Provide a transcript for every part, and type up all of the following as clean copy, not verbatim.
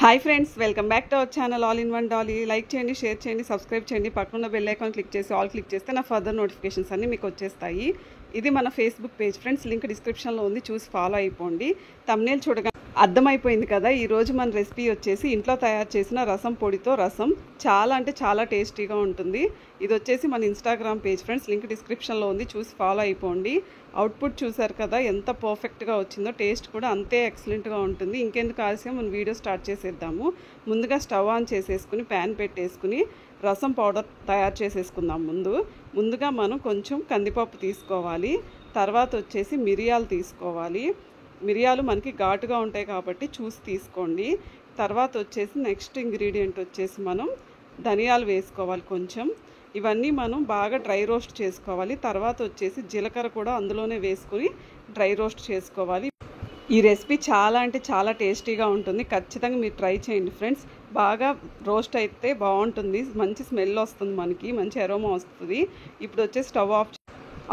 Hi friends, welcome back to our channel all in one Dolly. Like చేయండి, share చేయండి, subscribe చేయండి. పక్కన bell icon click చేసి all click చేస్తే నా ఫర్దర్ నోటిఫికేషన్స్ అన్నీ మీకు వచ్చేస్తాయి. ఇది మన ఫేస్బుక్ పేజ్ ఫ్రెండ్స్, లింక్ డిస్క్రిప్షన్లో ఉంది, చూసి ఫాలో అయిపోండి. థంబ్నెయిల్ చూడగా అర్థమైపోయింది కదా. ఈరోజు మన రెసిపీ వచ్చేసి ఇంట్లో తయారు చేసిన రసం పొడితో రసం. చాలా అంటే చాలా టేస్టీగా ఉంటుంది. ఇది వచ్చేసి మన ఇన్స్టాగ్రామ్ పేజ్ ఫ్రెండ్స్, లింక్ డిస్క్రిప్షన్లో ఉంది, చూసి ఫాలో అయిపోండి. అవుట్పుట్ చూసారు కదా ఎంత పర్ఫెక్ట్గా వచ్చిందో, టేస్ట్ కూడా అంతే ఎక్సలెంట్గా ఉంటుంది. ఇంకెందుకు ఆలస్యం, మనం వీడియో స్టార్ట్ చేసేద్దాము. ముందుగా స్టవ్ ఆన్ చేసేసుకుని ప్యాన్ పెట్టేసుకుని రసం పౌడర్ తయారు చేసేసుకుందాం. ముందుగా మనం కొంచెం కందిపప్పు తీసుకోవాలి. తర్వాత వచ్చేసి మిరియాలు తీసుకోవాలి. మిరియాలు మనకి ఘాటుగా ఉంటాయి కాబట్టి చూసి తీసుకోండి. తర్వాత వచ్చేసి నెక్స్ట్ ఇంగ్రీడియంట్ వచ్చేసి మనం ధనియాలు వేసుకోవాలి కొంచెం. ఇవన్నీ మనం బాగా డ్రై రోస్ట్ చేసుకోవాలి. తర్వాత వచ్చేసి జీలకర్ర కూడా అందులోనే వేసుకుని డ్రై రోస్ట్ చేసుకోవాలి. ఈ రెసిపీ చాలా అంటే చాలా టేస్టీగా ఉంటుంది. ఖచ్చితంగా మీరు ట్రై చేయండి ఫ్రెండ్స్. బాగా రోస్ట్ అయితే బాగుంటుంది, మంచి స్మెల్ వస్తుంది, మనకి మంచి అరోమా వస్తుంది. ఇప్పుడు వచ్చేసి స్టవ్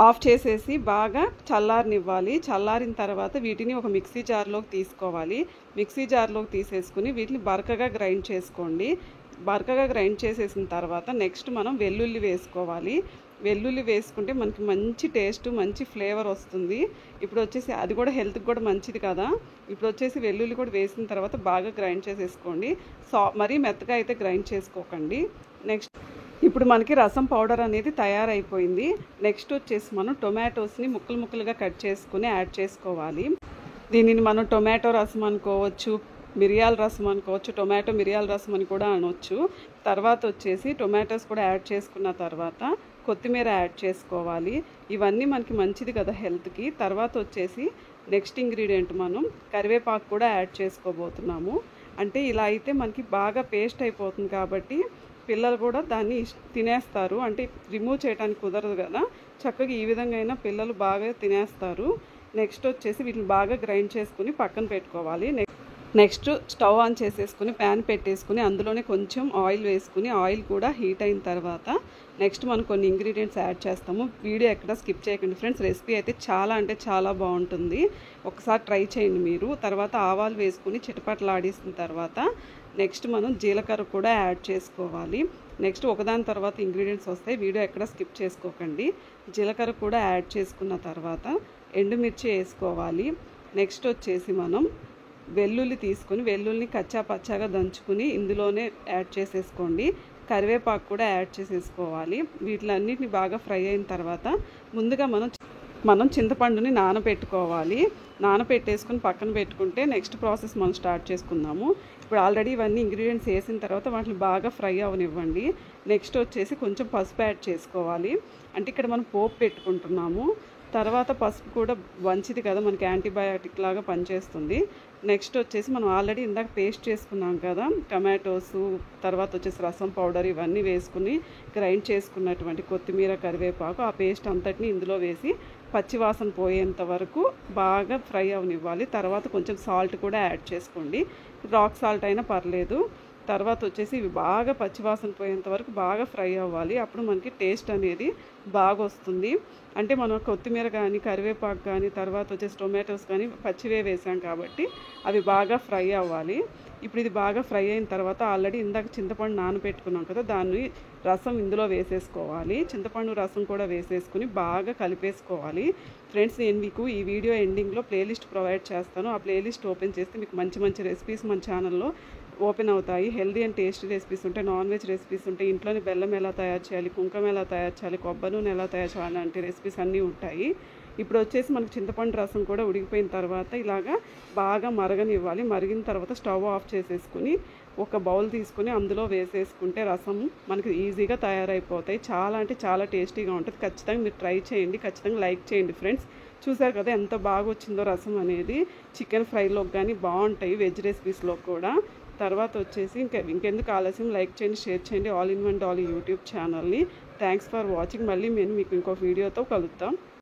ఆఫ్ చేసేసి బాగా చల్లారనివ్వాలి. చల్లారిన తర్వాత వీటిని ఒక మిక్సీ జార్లోకి తీసుకోవాలి. మిక్సీ జార్లోకి తీసేసుకుని వీటిని బరకగా గ్రైండ్ చేసుకోండి. బరకగా గ్రైండ్ చేసేసిన తర్వాత నెక్స్ట్ మనం వెల్లుల్లి వేసుకోవాలి. వెల్లుల్లి వేసుకుంటే మనకి మంచి టేస్ట్, మంచి ఫ్లేవర్ వస్తుంది. ఇప్పుడు వచ్చేసి అది కూడా హెల్త్కి కూడా మంచిది కదా. ఇప్పుడు వచ్చేసి వెల్లుల్లి కూడా వేసిన తర్వాత బాగా గ్రైండ్ చేసేసుకోండి. మరీ మెత్తగా అయితే గ్రైండ్ చేసుకోకండి. నెక్స్ట్ ఇప్పుడు మనకి రసం పౌడర్ అనేది తయారైపోయింది. నెక్స్ట్ వచ్చేసి మనం టొమాటోస్ని ముక్కలు ముక్కలుగా కట్ చేసుకుని యాడ్ చేసుకోవాలి. దీనిని మనం టొమాటో రసం అనుకోవచ్చు, మిరియాల రసం అనుకోవచ్చు, టొమాటో మిరియాల రసం అని కూడా అనవచ్చు. తర్వాత వచ్చేసి టొమాటోస్ కూడా యాడ్ చేసుకున్న తర్వాత కొత్తిమీర యాడ్ చేసుకోవాలి. ఇవన్నీ మనకి మంచిది కదా హెల్త్కి. తర్వాత వచ్చేసి నెక్స్ట్ ఇంగ్రీడియంట్ మనం కరివేపాకు కూడా యాడ్ చేసుకోబోతున్నాము. అంటే ఇలా అయితే మనకి బాగా పేస్ట్ అయిపోతుంది కాబట్టి పిల్లలు కూడా దాన్ని తినేస్తారు. అంటే రిమూవ్ చేయడానికి కుదరదు కదా, చక్కగా ఈ విధంగా అయినా పిల్లలు బాగా తినేస్తారు. నెక్స్ట్ వచ్చేసి వీటిని బాగా గ్రైండ్ చేసుకుని పక్కన పెట్టుకోవాలి. నెక్స్ట్ స్టవ్ ఆన్ చేసేసుకుని ప్యాన్ పెట్టేసుకుని అందులోనే కొంచెం ఆయిల్ వేసుకుని ఆయిల్ కూడా హీట్ అయిన తర్వాత నెక్స్ట్ మనం కొన్ని ఇంగ్రీడియంట్స్ యాడ్ చేస్తాము. వీడియో ఎక్కడ స్కిప్ చేయకండి ఫ్రెండ్స్. రెసిపీ అయితే చాలా అంటే చాలా బాగుంటుంది. ఒకసారి ట్రై చేయండి మీరు. తర్వాత ఆవాలు వేసుకుని చిటపటలాడేసిన తర్వాత నెక్స్ట్ మనం జీలకర్ర కూడా యాడ్ చేసుకోవాలి. నెక్స్ట్ ఒకదాని తర్వాత ఇంగ్రీడియంట్స్ వస్తాయి, వీడియో ఎక్కడ స్కిప్ చేసుకోకండి. జీలకర్ర కూడా యాడ్ చేసుకున్న తర్వాత ఎండుమిర్చి వేసుకోవాలి. నెక్స్ట్ వచ్చేసి మనం వెల్లుల్లి తీసుకుని వెల్లుల్లిని కచ్చా పచ్చాగా దంచుకుని ఇందులోనే యాడ్ చేసేసుకోండి. కరివేపాకు కూడా యాడ్ చేసేసుకోవాలి. వీటిలన్నిటిని బాగా ఫ్రై అయిన తర్వాత ముందుగా మనం చింతపండుని నానబెట్టుకోవాలి. నానబెట్టేసుకుని పక్కన పెట్టుకుంటే నెక్స్ట్ ప్రాసెస్ మనం స్టార్ట్ చేసుకుందాము. ఇప్పుడు ఆల్రెడీ ఇవన్నీ ఇంగ్రీడియంట్స్ వేసిన తర్వాత వాటిని బాగా ఫ్రై అవనివ్వండి. నెక్స్ట్ వచ్చేసి కొంచెం పసుపు యాడ్ చేసుకోవాలి. అంటే ఇక్కడ మనం పోపు పెట్టుకుంటున్నాము. తర్వాత పసుపు కూడా మంచిది కదా, మనకి యాంటీబయాటిక్ లాగా పనిచేస్తుంది. నెక్స్ట్ వచ్చేసి మనం ఆల్రెడీ ఇందాక పేస్ట్ చేసుకున్నాం కదా, టమాటోసు, తర్వాత వచ్చేసి రసం పౌడర్, ఇవన్నీ వేసుకుని గ్రైండ్ చేసుకున్నటువంటి కొత్తిమీర, కరివేపాకు, ఆ పేస్ట్ అంతటిని ఇందులో వేసి పచ్చివాసన పోయేంత వరకు బాగా ఫ్రై అవనివ్వాలి. తర్వాత కొంచెం సాల్ట్ కూడా యాడ్ చేసుకోండి, రాక్ సాల్ట్ అయినా పర్లేదు. తర్వాత వచ్చేసి ఇవి బాగా పచ్చివాసన పోయేంత వరకు బాగా ఫ్రై అవ్వాలి. అప్పుడు మనకి టేస్ట్ అనేది బాగా వస్తుంది. అంటే మనం కొత్తిమీర కానీ కరివేపాకు కానీ తర్వాత వచ్చేసి టొమాటోస్ కానీ పచ్చివే వేసాం కాబట్టి అవి బాగా ఫ్రై అవ్వాలి. ఇప్పుడు ఇది బాగా ఫ్రై అయిన తర్వాత ఆల్రెడీ ఇందాక చింతపండు నానబెట్టుకున్నాం కదా, దాన్ని రసం ఇందులో వేసేసుకోవాలి. చింతపండు రసం కూడా వేసేసుకుని బాగా కలిపేసుకోవాలి. ఫ్రెండ్స్, నేను మీకు ఈ వీడియో ఎండింగ్లో ప్లేలిస్ట్ ప్రొవైడ్ చేస్తాను. ఆ ప్లేలిస్ట్ ఓపెన్ చేస్తే మీకు మంచి మంచి రెసిపీస్ మన ఛానల్లో ఓపెన్ అవుతాయి. హెల్దీ అండ్ టేస్టీ రెసిపీస్ ఉంటాయి, నాన్ వెజ్ రెసిపీస్ ఉంటాయి, ఇంట్లోనే బెల్లం ఎలా తయారు చేయాలి, కుంకుమ ఎలా తయారు చేయాలి, కొబ్బరి నూనె ఎలా తయారు చేయాలి అంటే రెసిపీస్ అన్నీ ఉంటాయి. ఇప్పుడు వచ్చేసి మనకు చింతపండు రసం కూడా ఉడికిపోయిన తర్వాత ఇలాగా బాగా మరగనివ్వాలి. మరిగిన తర్వాత స్టవ్ ఆఫ్ చేసేసుకుని ఒక బౌల్ తీసుకుని అందులో వేసేసుకుంటే రసం మనకి ఈజీగా తయారైపోతాయి. చాలా అంటే చాలా టేస్టీగా ఉంటుంది. ఖచ్చితంగా మీరు ట్రై చేయండి, ఖచ్చితంగా లైక్ చేయండి ఫ్రెండ్స్. చూసారు కదా ఎంత బాగా వచ్చిందో రసం అనేది. చికెన్ ఫ్రైలోకి కానీ బాగుంటాయి, వెజ్ రెసిపీస్లో కూడా. తర్వాత వచ్చేసి ఇంకెందుకు ఆలస్యం, లైక్ చేయండి, షేర్ చేయండి all in one Dolly YouTube ఛానల్ని. Thanks for watching. మళ్ళీ నేను మీకు ఇంకో వీడియోతో కలుద్దాం.